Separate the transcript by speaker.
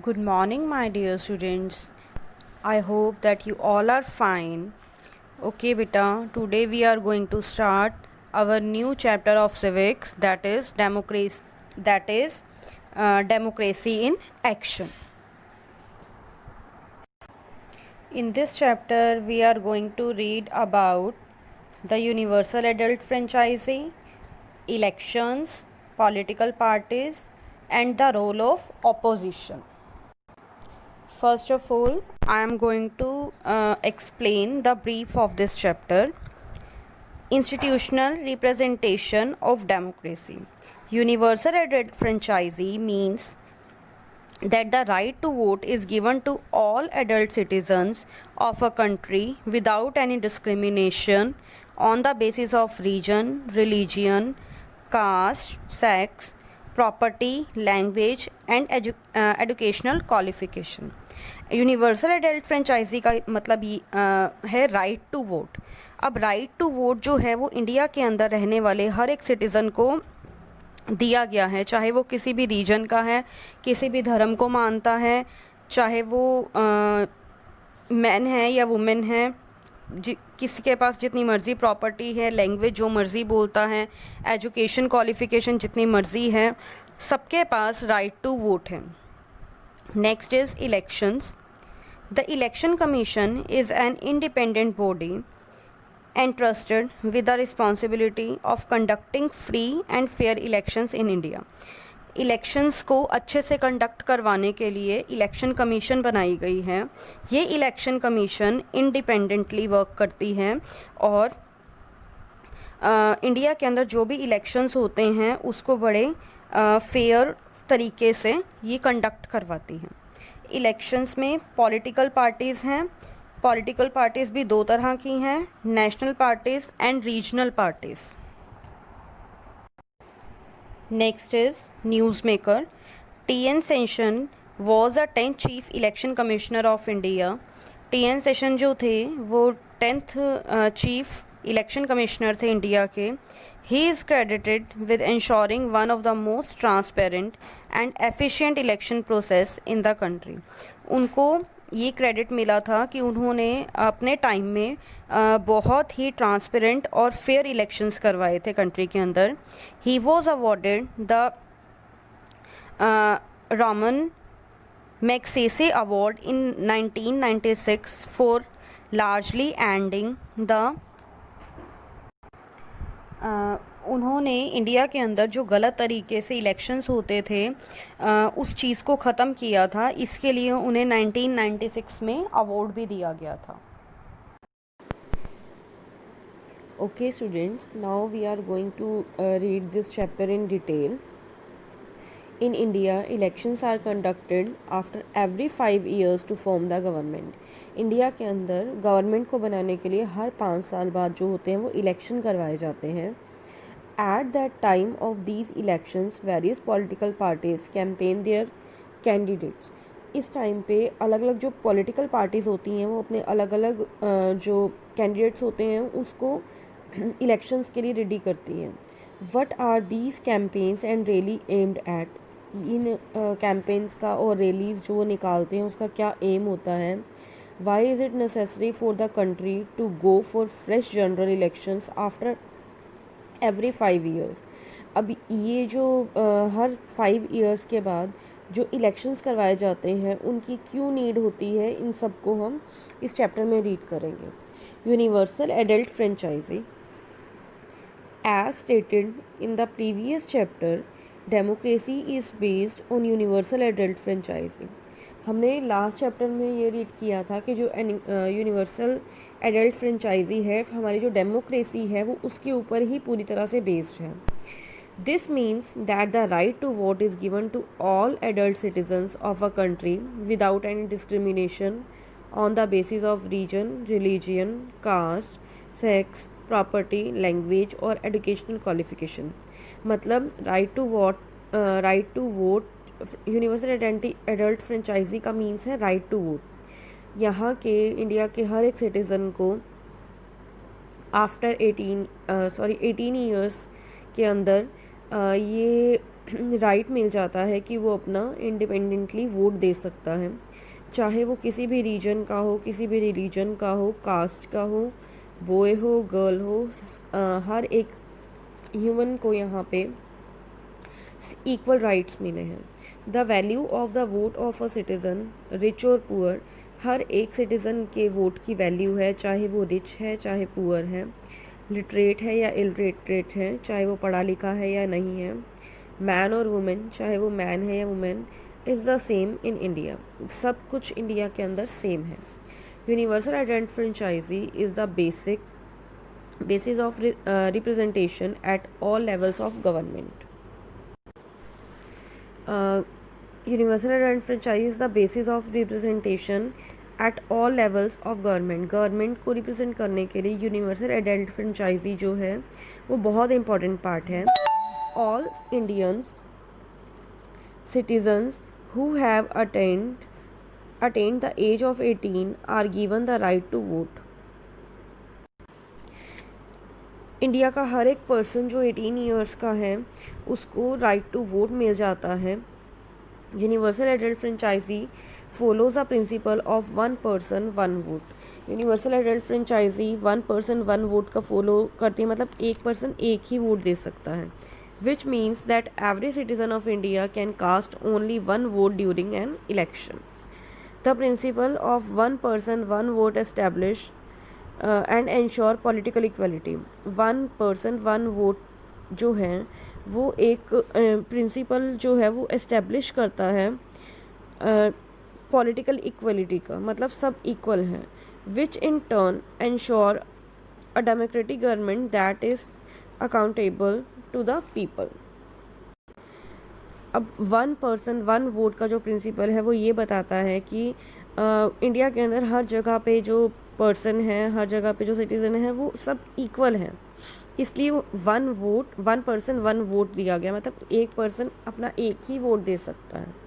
Speaker 1: Good morning, my dear students. I hope that you all are fine. Okay, beta, today we are going to start our new chapter of civics, that is democracy in action. In this chapter, we are going to read about the universal adult franchise, elections, political parties, and the role of opposition. First of all, I am going to explain the brief of this chapter. Institutional representation of democracy. Universal adult franchise means that the right to vote is given to all adult citizens of a country without any discrimination on the basis of region, religion, caste, sex, property, language and educational qualification. Universal adult franchise का मतलब है right to vote. अब right to vote जो है वो India के अंदर रहने वाले हर एक सिटीज़न को दिया गया है, चाहे वो किसी भी रीजन का है, किसी भी धर्म को मानता है, चाहे वो मैन है या वुमेन है, किसी के पास जितनी मर्ज़ी प्रॉपर्टी है, लैंग्वेज जो मर्ज़ी बोलता है, एजुकेशन क्वालिफ़िकेशन जितनी मर्ज़ी है, सबके पास राइट टू वोट है. Next is elections. The Election Commission is an independent body entrusted with the responsibility of conducting free and fair elections in India. Elections को अच्छे से कंडक्ट करवाने के लिए इलेक्शन कमीशन बनाई गई है. ये इलेक्शन कमीशन इंडिपेंडेंटली वर्क करती है और इंडिया के अंदर जो भी इलेक्शंस होते हैं उसको बड़े फेयर तरीके से ये कंडक्ट करवाती हैं. इलेक्शंस में पॉलिटिकल पार्टीज़ हैं. पॉलिटिकल पार्टीज़ भी दो तरह की हैं, national parties and regional parties. Next is news maker. TN. Session was a 10th chief election commissioner of India. TN. Session जो थे वो 10th चीफ इलेक्शन कमिश्नर थे इंडिया के. He is credited with ensuring one of the most transparent and efficient election process in the country. उनको ये credit मिला था कि उन्होंने अपने टाइम में बहुत ही ट्रांसपेरेंट और फेयर इलेक्शंस करवाए थे कंट्री के अंदर. He was awarded the Ramon Magsaysay Award in 1996 for largely ending the उन्होंने इंडिया के अंदर जो गलत तरीके से इलेक्शंस होते थे उस चीज़ को ख़त्म किया था. इसके लिए उन्हें 1996 में अवार्ड भी दिया गया था. Okay students, now we are going to read this chapter in detail. In India elections are conducted after every 5 years to form the government. India के अंदर गवर्नमेंट को बनाने के लिए हर 5 साल बाद जो होते हैं वो इलेक्शन करवाए जाते हैं. At that time of these elections various political parties campaign their candidates. इस टाइम पे अलग अलग जो पॉलिटिकल पार्टीज़ होती हैं वो अपने अलग अलग जो कैंडिडेट्स होते हैं उसको इलेक्शंस के लिए रेडी करती हैं. What are these campaigns and rally aimed at. इन कैंपेन्स का और रैलीज़ जो वो निकालते हैं उसका क्या एम होता है. Why is it necessary for the country to go for fresh general elections after every 5 years? अब ये जो हर 5 years के बाद जो इलेक्शंस करवाए जाते हैं उनकी क्यों नीड होती है, इन सब को हम इस चैप्टर में रीड करेंगे. Universal adult franchise. As stated in the previous chapter, democracy is based on universal adult franchise. हमने लास्ट चैप्टर में ये रीड किया था कि जो यूनिवर्सल एडल्ट फ्रेंचाइजी है, हमारी जो डेमोक्रेसी है वो उसके ऊपर ही पूरी तरह से बेस्ड है. This means that the right to vote is given to all adult citizens of a country without any discrimination on the basis of region, religion, caste, sex, property, language और educational qualification. मतलब right to vote universal adult franchise का means है right to vote. यहाँ के India के हर एक citizen को after 18 years के अंदर ये राइट मिल जाता है कि वो अपना इंडिपेंडेंटली वोट दे सकता है, चाहे वो किसी भी रीजन का हो, किसी भी रिलीजन का हो, कास्ट का हो, बॉय हो, गर्ल हो, हर एक ह्यूमन को यहाँ पे इक्वल राइट्स मिले हैं। The value of the vote of a citizen, rich और पुअर, हर एक सिटीज़न के वोट की वैल्यू है, चाहे वो रिच है चाहे पुअर है, लिटरेट है या इललिटरेट है, चाहे वो पढ़ा लिखा है या नहीं है, मैन और वुमेन, चाहे वो मैन है या women, is the same in India. सब कुछ इंडिया के अंदर सेम है। यूनिवर्सल आइडेंटिफाइंचाइजी is the basis of representation at all levels of government. Universal disenfranchisement is the basis of representation at all levels of government. Government को represent करने के लिए यूनिवर्सल आइडेंटिफाइंचाइजी जो है वो बहुत इंपॉर्टेंट पार्ट है। All Indians citizens who have attained the age of 18 are given the right to vote. India का हर एक पर्सन जो 18 ईयर्स का है उसको राइट टू वोट मिल जाता है। Universal adult franchise follows the principle of one person one vote. Universal adult franchise one person one vote का फॉलो करती है, मतलब एक पर्सन एक ही वोट दे सकता है, which means that every citizen of India can cast only one vote during an election. The principle of one person one vote establish and ensure political equality. One person one vote जो है वो एक principal जो है वो establish करता है political equality का, मतलब सब इक्वल हैं, which in turn ensure a democratic government that is accountable to the people. अब वन पर्सन वन वोट का जो प्रिंसिपल है वो ये बताता है कि इंडिया के अंदर हर जगह पे जो पर्सन है, हर जगह पे जो सिटीज़न है वो सब इक्वल हैं, इसलिए वन पर्सन वन वोट दिया गया, मतलब एक पर्सन अपना एक ही वोट दे सकता है।